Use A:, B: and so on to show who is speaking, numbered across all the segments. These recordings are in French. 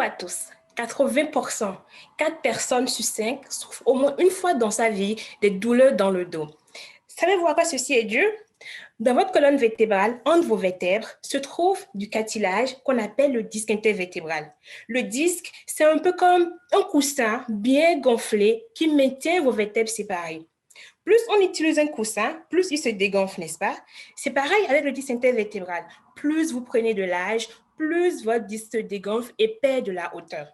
A: Bonjour à tous. 80%, 4 personnes sur 5 souffrent au moins une fois dans sa vie des douleurs dans le dos. Savez-vous à quoi ceci est dû? Dans votre colonne vertébrale, entre vos vertèbres, se trouve du cartilage qu'on appelle le disque intervertébral. Le disque, c'est un peu comme un coussin bien gonflé qui maintient vos vertèbres séparées. Plus on utilise un coussin, plus il se dégonfle, n'est-ce pas? C'est pareil avec le disque intervertébral. Plus vous prenez de l'âge, plus votre disque se dégonfle et perd de la hauteur.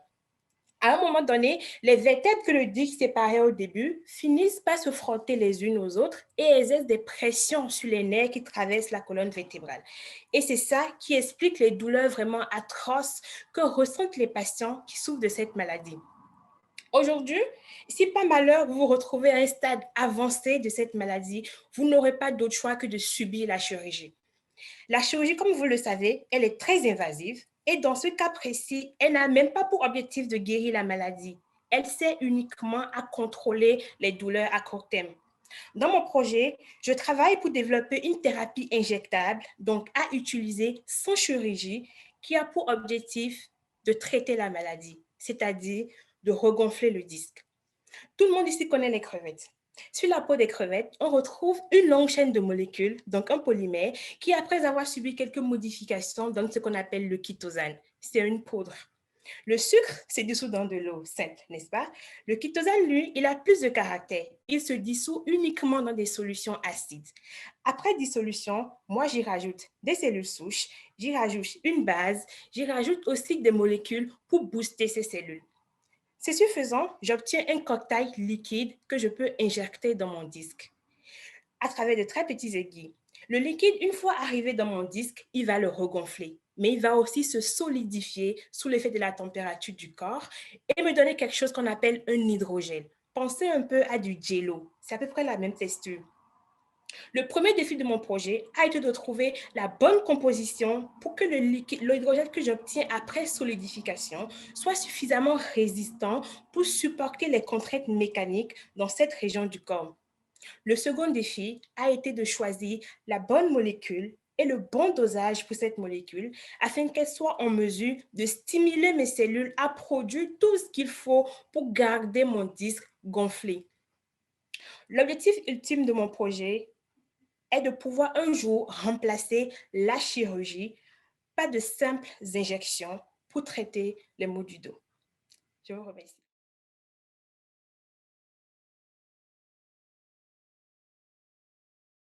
A: À un moment donné, les vertèbres que le disque séparait au début finissent par se frotter les unes aux autres et exercent des pressions sur les nerfs qui traversent la colonne vertébrale. Et c'est ça qui explique les douleurs vraiment atroces que ressentent les patients qui souffrent de cette maladie. Aujourd'hui, si par malheur vous vous retrouvez à un stade avancé de cette maladie, vous n'aurez pas d'autre choix que de subir la chirurgie. La chirurgie, comme vous le savez, elle est très invasive et dans ce cas précis, elle n'a même pas pour objectif de guérir la maladie. Elle sert uniquement à contrôler les douleurs à court terme. Dans mon projet, je travaille pour développer une thérapie injectable, donc à utiliser sans chirurgie, qui a pour objectif de traiter la maladie, c'est-à-dire de regonfler le disque. Tout le monde ici connaît les crevettes. Sur la peau des crevettes, on retrouve une longue chaîne de molécules, donc un polymère, qui, après avoir subi quelques modifications, donne ce qu'on appelle le chitosane. C'est une poudre. Le sucre se dissout dans de l'eau simple, n'est-ce pas? Le chitosane, lui, il a plus de caractère. Il se dissout uniquement dans des solutions acides. Après dissolution, moi, j'y rajoute des cellules souches, j'y rajoute une base, j'y rajoute aussi des molécules pour booster ces cellules. C'est suffisant, j'obtiens un cocktail liquide que je peux injecter dans mon disque à travers de très petits aiguilles. Le liquide, une fois arrivé dans mon disque, il va le regonfler, mais il va aussi se solidifier sous l'effet de la température du corps et me donner quelque chose qu'on appelle un hydrogel. Pensez un peu à du jello, c'est à peu près la même texture. Le premier défi de mon projet a été de trouver la bonne composition pour que l'hydrogène que j'obtiens après solidification soit suffisamment résistant pour supporter les contraintes mécaniques dans cette région du corps. Le second défi a été de choisir la bonne molécule et le bon dosage pour cette molécule afin qu'elle soit en mesure de stimuler mes cellules à produire tout ce qu'il faut pour garder mon disque gonflé. L'objectif ultime de mon projet est de pouvoir un jour remplacer la chirurgie par de simples injections pour traiter les maux du dos. Je vous remercie.